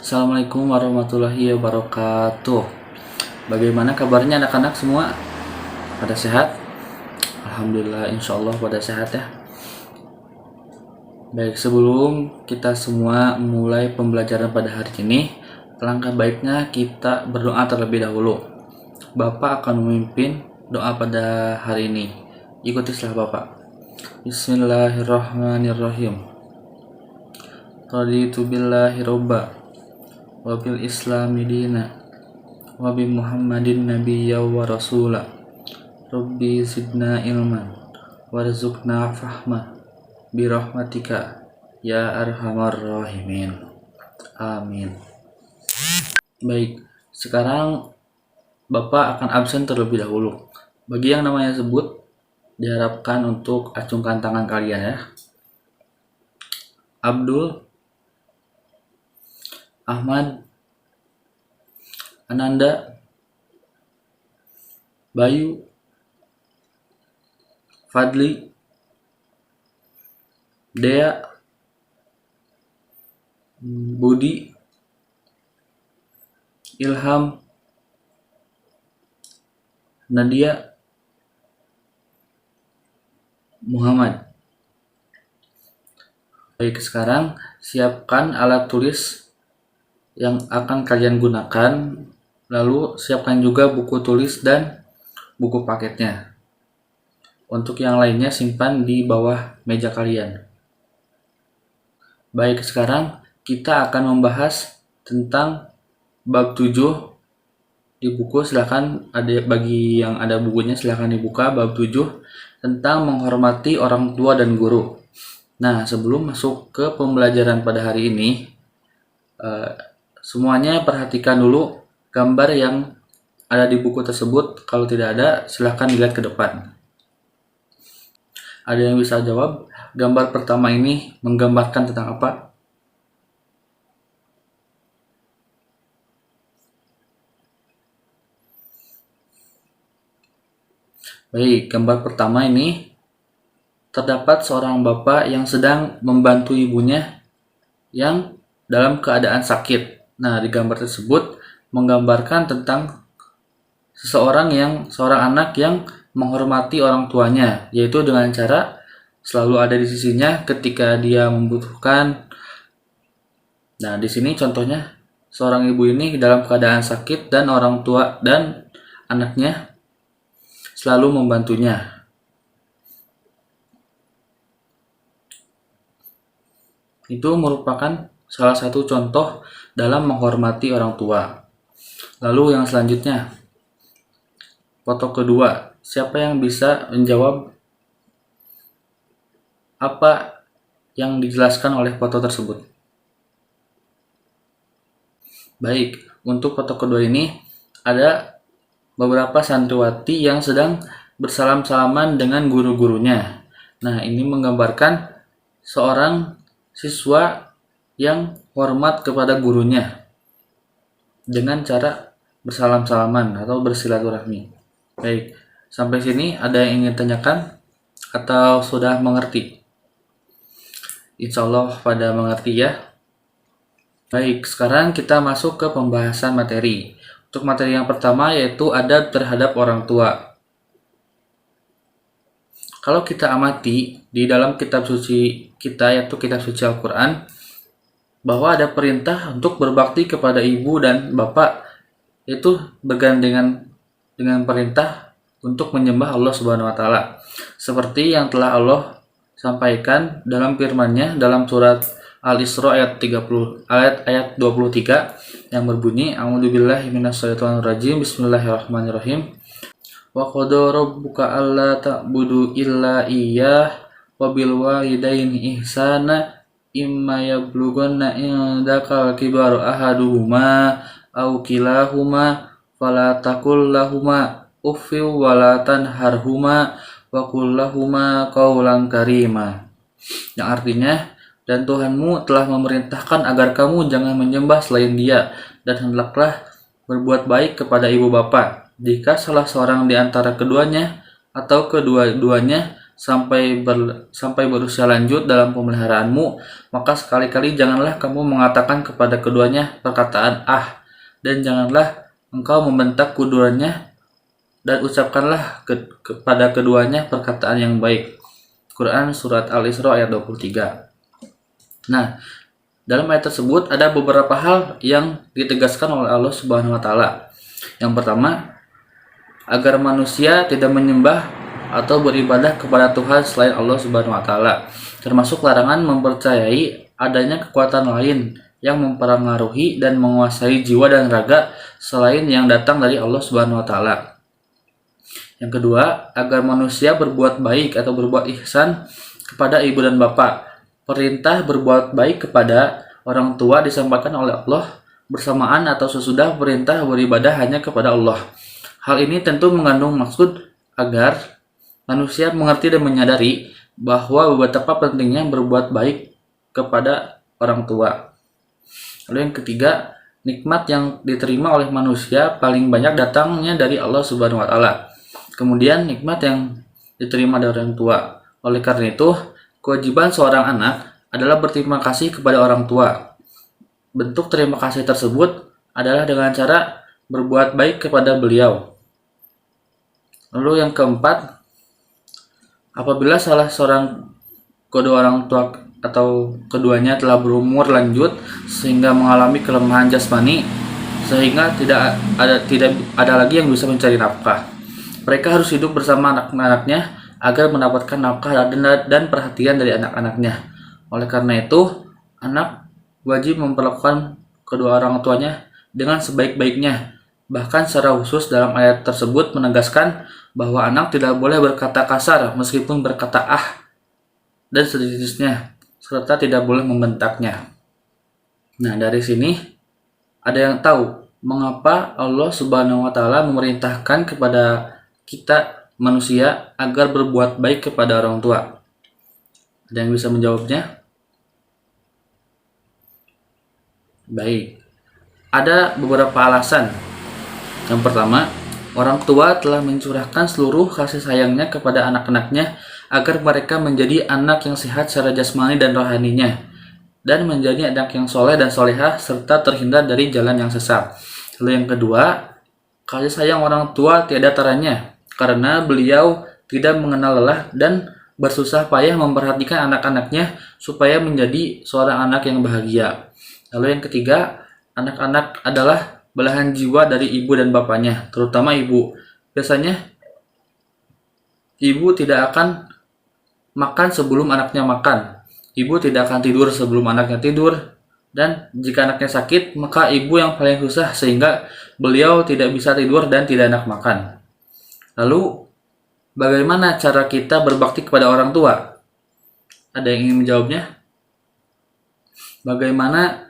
Assalamualaikum warahmatullahi wabarakatuh. Bagaimana kabarnya anak-anak semua? Pada sehat? Alhamdulillah, insya Allah pada sehat ya. Baik, sebelum kita semua mulai pembelajaran pada hari ini, alangkah baiknya kita berdoa terlebih dahulu. Bapak akan memimpin doa pada hari ini. Ikuti setelah Bapak. Bismillahirrahmanirrahim. Raditu billahi robba wa bil islami dina wa bi muhammadin nabiyya wa rasula. Rabbi zidna ilman warzuqna fahma birahmatika ya arhamar rahimin. Amin. Baik, sekarang Bapak akan absen terlebih dahulu. Bagi yang namanya sebut, diharapkan untuk acungkan tangan kalian ya. Abdul, Ahmad, Ananda, Bayu, Fadli, Dea, Budi, Ilham, Nadia, Muhammad. Baik, sekarang siapkan alat tulis yang akan kalian gunakan, lalu siapkan juga buku tulis dan buku paketnya. Untuk yang lainnya simpan di bawah meja kalian. Baik, sekarang kita akan membahas tentang bab 7 di buku. Silahkan, bagi yang ada bukunya silahkan dibuka bab 7 tentang menghormati orang tua dan guru. Nah, sebelum masuk ke pembelajaran pada hari ini, semuanya perhatikan dulu gambar yang ada di buku tersebut. Kalau tidak ada, silahkan dilihat ke depan. Ada yang bisa jawab? Gambar pertama ini menggambarkan tentang apa? Baik, gambar pertama ini terdapat seorang bapak yang sedang membantu ibunya yang dalam keadaan sakit. Nah, di gambar tersebut menggambarkan tentang seorang anak yang menghormati orang tuanya, yaitu dengan cara selalu ada di sisinya ketika dia membutuhkan. Nah, di sini contohnya seorang ibu ini dalam keadaan sakit dan orang tua dan anaknya selalu membantunya. Itu merupakan salah satu contoh dalam menghormati orang tua. Lalu yang selanjutnya, foto kedua. Siapa yang bisa menjawab apa yang dijelaskan oleh foto tersebut? Baik, untuk foto kedua ini ada beberapa santriwati yang sedang bersalam-salaman dengan guru-gurunya. Nah, ini menggambarkan seorang siswa yang hormat kepada gurunya dengan cara bersalam-salaman atau bersilaturahmi. Baik, sampai sini ada yang ingin tanyakan atau sudah mengerti? Insya Allah pada mengerti ya. Baik, sekarang kita masuk ke pembahasan materi. Untuk materi yang pertama yaitu adab terhadap orang tua. Kalau kita amati di dalam kitab suci kita, yaitu kitab suci Al-Quran, bahwa ada perintah untuk berbakti kepada ibu dan bapak, yaitu bergandengan dengan perintah untuk menyembah Allah Subhanahu wa taala. Seperti yang telah Allah sampaikan dalam firman-Nya dalam surat Al-Isra ayat 23 yang berbunyi, A'udzubillahi minasyaitonirrajim, Bismillahirrahmanirrahim. Wa qada rabbuka alla ta'budu illa iyyah wa bil walidaini ihsana imma yablughanna indaka kibaru ahaduhuma aw kilahuma fala taqul lahuma uffin wa la tanharhuma wa qul lahuma qawlan karima. Yang artinya, dan Tuhanmu telah memerintahkan agar kamu jangan menyembah selain Dia, dan hendaklah berbuat baik kepada ibu bapa. Jika salah seorang di antara keduanya atau kedua-duanya sampai berusia lanjut dalam pemeliharaanmu, maka sekali-kali janganlah kamu mengatakan kepada keduanya perkataan ah, dan janganlah engkau membentak keduanya, dan ucapkanlah kepada keduanya perkataan yang baik. Quran Surat Al-Isra ayat 23. Nah, dalam ayat tersebut ada beberapa hal yang ditegaskan oleh Allah Subhanahu wa taala. Yang pertama, agar manusia tidak menyembah atau beribadah kepada Tuhan selain Allah Subhanahu wa taala, termasuk larangan mempercayai adanya kekuatan lain yang mempengaruhi dan menguasai jiwa dan raga selain yang datang dari Allah Subhanahu wa taala. Yang kedua, agar manusia berbuat baik atau berbuat ihsan kepada ibu dan bapak. Perintah berbuat baik kepada orang tua disampaikan oleh Allah bersamaan atau sesudah perintah beribadah hanya kepada Allah. Hal ini tentu mengandung maksud agar manusia mengerti dan menyadari bahwa betapa pentingnya berbuat baik kepada orang tua. Lalu yang ketiga, nikmat yang diterima oleh manusia paling banyak datangnya dari Allah Subhanahu wa taala. Kemudian nikmat yang diterima dari orang tua. Oleh karena itu, kewajiban seorang anak adalah berterima kasih kepada orang tua. Bentuk terima kasih tersebut adalah dengan cara berbuat baik kepada beliau. Lalu yang keempat, apabila salah seorang kedua orang tua atau keduanya telah berumur lanjut sehingga mengalami kelemahan jasmani sehingga tidak ada lagi yang bisa mencari nafkah, mereka harus hidup bersama anak-anaknya agar mendapatkan nafkah dan perhatian dari anak-anaknya. Oleh karena itu, anak wajib memperlakukan kedua orang tuanya dengan sebaik-baiknya. Bahkan secara khusus dalam ayat tersebut menegaskan bahwa anak tidak boleh berkata kasar meskipun berkata ah dan sejenisnya, serta tidak boleh membentaknya. Nah, dari sini ada yang tahu mengapa Allah Subhanahu wa taala memerintahkan kepada kita manusia agar berbuat baik kepada orang tua. Ada yang bisa menjawabnya? Baik. Ada beberapa alasan. Yang pertama, orang tua telah mencurahkan seluruh kasih sayangnya kepada anak-anaknya agar mereka menjadi anak yang sehat secara jasmani dan rohaninya, dan menjadi anak yang soleh dan solehah serta terhindar dari jalan yang sesat. Lalu yang kedua, kasih sayang orang tua tiada taranya karena beliau tidak mengenal lelah dan bersusah payah memperhatikan anak-anaknya supaya menjadi seorang anak yang bahagia. Lalu yang ketiga, anak-anak adalah belahan jiwa dari ibu dan bapaknya, terutama ibu. Biasanya ibu tidak akan makan sebelum anaknya makan. Ibu tidak akan tidur sebelum anaknya tidur. Dan jika anaknya sakit, maka ibu yang paling susah sehingga beliau tidak bisa tidur dan tidak enak makan. Lalu, bagaimana cara kita berbakti kepada orang tua? Ada yang ingin menjawabnya? Bagaimana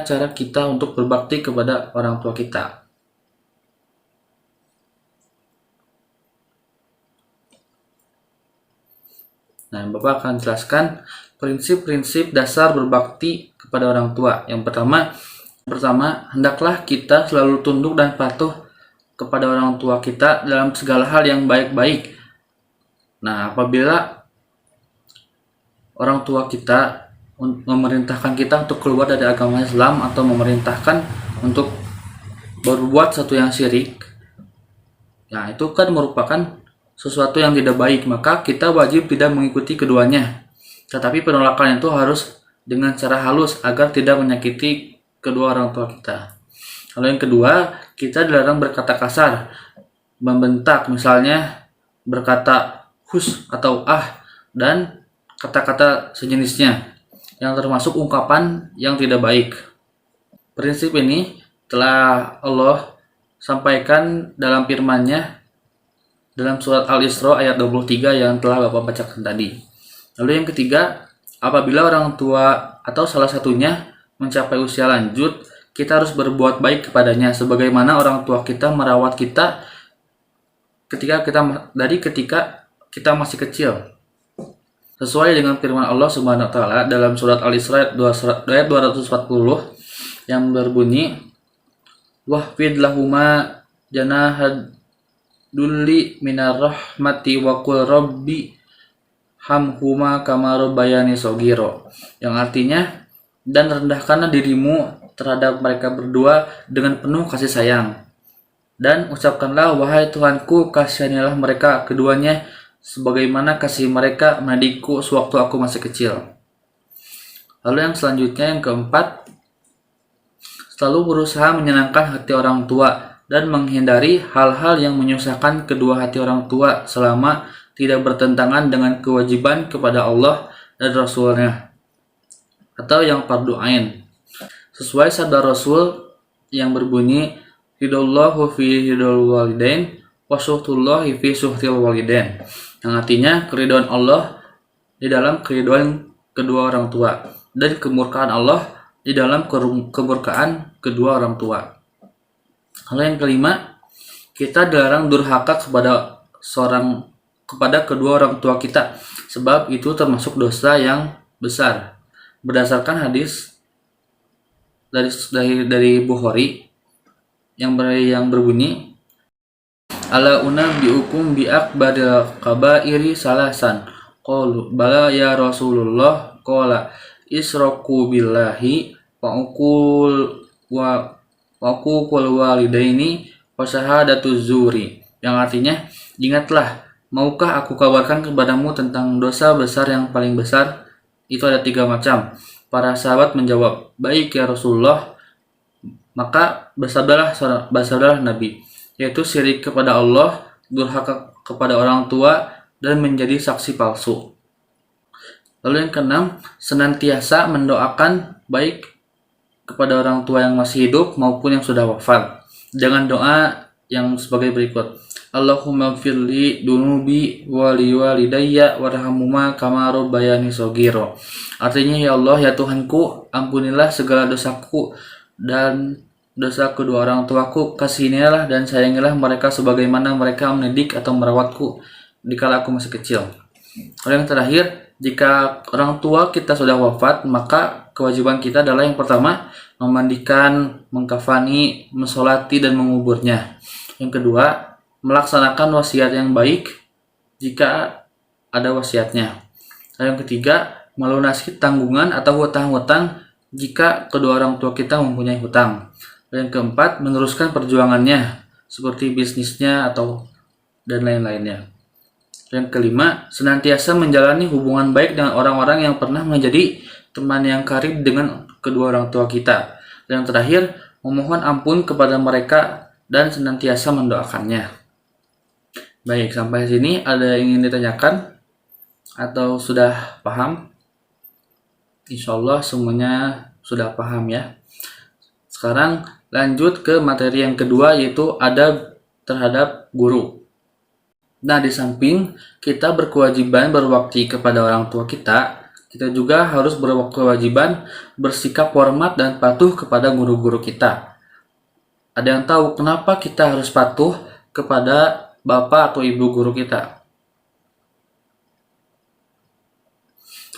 cara kita untuk berbakti kepada orang tua kita? Nah, Bapak akan jelaskan prinsip-prinsip dasar berbakti kepada orang tua. Yang pertama, hendaklah kita selalu tunduk dan patuh kepada orang tua kita dalam segala hal yang baik-baik. Nah, apabila orang tua kita memerintahkan kita untuk keluar dari agama Islam atau memerintahkan untuk berbuat sesuatu yang syirik, nah itu kan merupakan sesuatu yang tidak baik, maka kita wajib tidak mengikuti keduanya. Tetapi penolakan itu harus dengan cara halus agar tidak menyakiti kedua orang tua kita. Lalu yang kedua, kita dilarang berkata kasar, membentak, misalnya berkata hus atau ah dan kata-kata sejenisnya, yang termasuk ungkapan yang tidak baik. Prinsip ini telah Allah sampaikan dalam firman-Nya dalam surat Al-Isra ayat 23 yang telah Bapak bacakan tadi. Lalu yang ketiga, apabila orang tua atau salah satunya mencapai usia lanjut, kita harus berbuat baik kepadanya sebagaimana orang tua kita merawat kita ketika kita masih kecil. Sesuai dengan firman Allah Subhanahu wa taala dalam surat Al-Isra ayat 240 yang berbunyi, wahfid lahuma janahad dulli minar rahmati wa qul rabbi hamhuma kama rabbayani shogiro, yang artinya, dan rendahkanlah dirimu terhadap mereka berdua dengan penuh kasih sayang, dan ucapkanlah, wahai Tuhanku, kasihanilah mereka keduanya sebagaimana kasih mereka mendidikku sewaktu aku masih kecil. Lalu yang selanjutnya, yang keempat, selalu berusaha menyenangkan hati orang tua dan menghindari hal-hal yang menyusahkan kedua hati orang tua selama tidak bertentangan dengan kewajiban kepada Allah dan Rasulnya, atau yang fardu ain. Sesuai sabda Rasul yang berbunyi, ridallahu fi ridal walidain wa suhtullahi fi suhtil walidain, yang artinya keridhaan Allah di dalam keridhaan kedua orang tua dan kemurkaan Allah di dalam kemurkaan kedua orang tua. Lalu yang kelima, kita dilarang durhaka kepada kedua orang tua kita, sebab itu termasuk dosa yang besar. Berdasarkan hadis dari Bukhari yang berbunyi, ala unabbiukum bi akbaril kabairi salasan, qalu bala ya Rasulullah, qala isroku billahi wa uqul walidaini wa syahadatu zuri, yang artinya, ingatlah, maukah aku kabarkan kepadamu tentang dosa besar yang paling besar? Itu ada 3 macam. Para sahabat menjawab, baik ya Rasulullah. Maka bersabdalah Nabi, yaitu syirik kepada Allah, durhaka kepada orang tua, dan menjadi saksi palsu. Lalu yang keenam, senantiasa mendoakan baik kepada orang tua yang masih hidup maupun yang sudah wafat, dengan doa yang sebagai berikut. Allahumma gfirli dunubi wali walidayya warhamuma kama rabbayani shogiro. Artinya, ya Allah, ya Tuhanku, ampunilah segala dosaku dan dosa kedua orang tuaku, kasihanilah dan sayangilah mereka sebagaimana mereka mendidik atau merawatku dikala aku masih kecil. Lalu yang terakhir, jika orang tua kita sudah wafat, maka kewajiban kita adalah yang pertama, memandikan, mengkafani, mensolati, dan menguburnya. Yang kedua, melaksanakan wasiat yang baik jika ada wasiatnya. Lalu yang ketiga, melunasi tanggungan atau hutang-hutang jika kedua orang tua kita mempunyai hutang. Lalu yang keempat, meneruskan perjuangannya seperti bisnisnya dan lain-lainnya. Yang kelima, senantiasa menjalani hubungan baik dengan orang-orang yang pernah menjadi teman yang karib dengan kedua orang tua kita. Dan yang terakhir, memohon ampun kepada mereka dan senantiasa mendoakannya. Baik, sampai sini ada yang ingin ditanyakan atau sudah paham? Insya Allah semuanya sudah paham ya. Sekarang lanjut ke materi yang kedua, yaitu adab terhadap guru. Nah, di samping kita berkewajiban berbakti kepada orang tua kita juga harus berkewajiban bersikap hormat dan patuh kepada guru-guru kita. Ada yang tahu kenapa kita harus patuh kepada bapak atau ibu guru kita?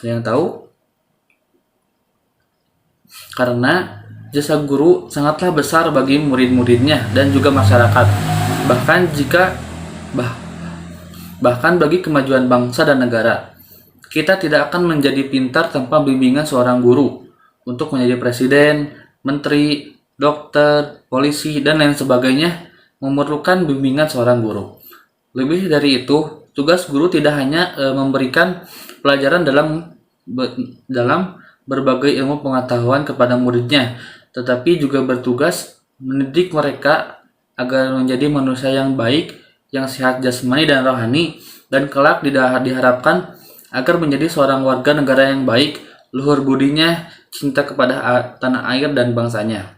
Ada yang tahu? Karena jasa guru sangatlah besar bagi murid-muridnya dan juga masyarakat. Bahkan bagi kemajuan bangsa dan negara. Kita tidak akan menjadi pintar tanpa bimbingan seorang guru untuk menjadi presiden, menteri, dokter, polisi, dan lain sebagainya memerlukan bimbingan seorang guru. Lebih dari itu, tugas guru tidak hanya memberikan pelajaran dalam berbagai ilmu pengetahuan kepada muridnya, tetapi juga bertugas mendidik mereka agar menjadi manusia yang baik, yang sehat jasmani dan rohani, dan kelak diharapkan agar menjadi seorang warga negara yang baik, luhur budinya, cinta kepada tanah air dan bangsanya.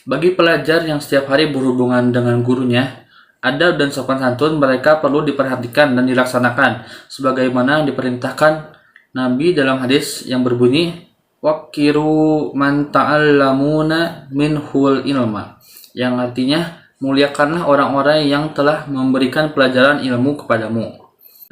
Bagi pelajar yang setiap hari berhubungan dengan gurunya, adab dan sopan santun mereka perlu diperhatikan dan dilaksanakan sebagaimana diperintahkan Nabi dalam hadis yang berbunyi, waqiru man ta'allamuna minhul ilma, yang artinya muliakanlah orang-orang yang telah memberikan pelajaran ilmu kepadamu.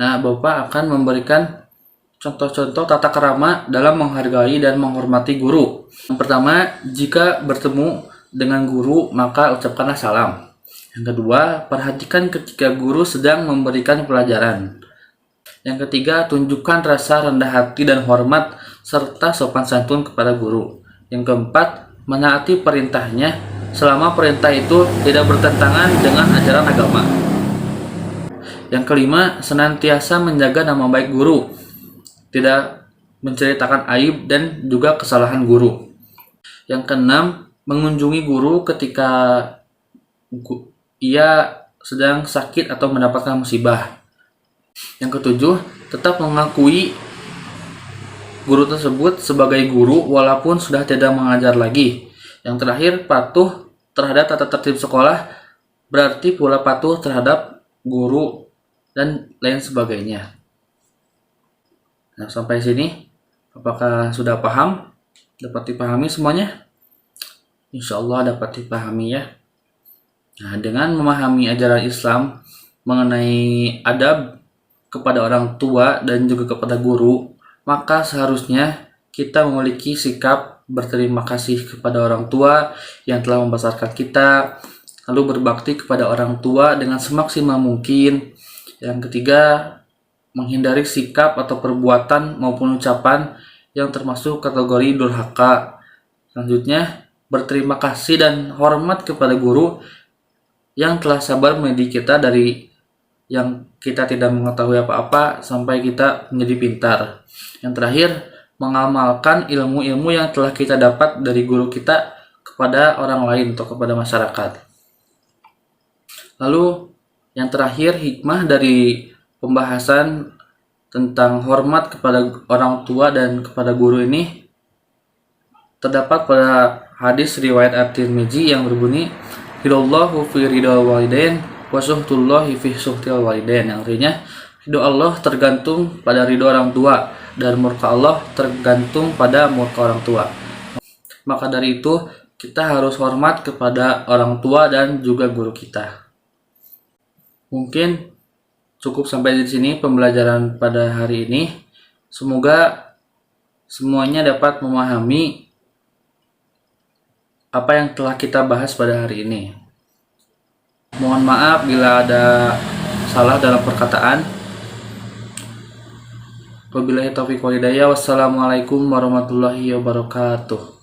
Nah, Bapak akan memberikan contoh-contoh tata krama dalam menghargai dan menghormati guru. Yang pertama, jika bertemu dengan guru, maka ucapkanlah salam. Yang kedua, perhatikan ketika guru sedang memberikan pelajaran. Yang ketiga, tunjukkan rasa rendah hati dan hormat serta sopan santun kepada guru. Yang keempat, menaati perintahnya selama perintah itu tidak bertentangan dengan ajaran agama. Yang kelima, senantiasa menjaga nama baik guru, tidak menceritakan aib dan juga kesalahan guru. Yang keenam, mengunjungi guru ketika ia sedang sakit atau mendapatkan musibah. Yang ketujuh, tetap mengakui guru tersebut sebagai guru walaupun sudah tidak mengajar lagi. Yang terakhir, patuh terhadap tata tertib sekolah, berarti pula patuh terhadap guru dan lain sebagainya. Nah, sampai sini apakah sudah paham? Dapat dipahami semuanya? Insya Allah dapat dipahami ya. Nah, dengan memahami ajaran Islam mengenai adab kepada orang tua dan juga kepada guru, maka seharusnya kita memiliki sikap berterima kasih kepada orang tua yang telah membesarkan kita, lalu berbakti kepada orang tua dengan semaksimal mungkin. Yang ketiga, menghindari sikap atau perbuatan maupun ucapan yang termasuk kategori durhaka. Selanjutnya, berterima kasih dan hormat kepada guru yang telah sabar mendidik kita dari yang kita tidak mengetahui apa-apa sampai kita menjadi pintar. Yang terakhir, mengamalkan ilmu-ilmu yang telah kita dapat dari guru kita kepada orang lain atau kepada masyarakat. Lalu yang terakhir, hikmah dari pembahasan tentang hormat kepada orang tua dan kepada guru ini terdapat pada hadis riwayat At-Tirmidzi yang berbunyi, ridallahu fi ridal walidain wa suhtullahi fi suhtil walidain, yang artinya ridho Allah tergantung pada ridho orang tua dan murka Allah tergantung pada murka orang tua. Maka dari itu kita harus hormat kepada orang tua dan juga guru kita. Mungkin cukup sampai di sini pembelajaran pada hari ini. Semoga semuanya dapat memahami apa yang telah kita bahas pada hari ini. Mohon maaf bila ada salah dalam perkataan. Wabillahi taufiq wal hidayah. Wassalamualaikum warahmatullahi wabarakatuh.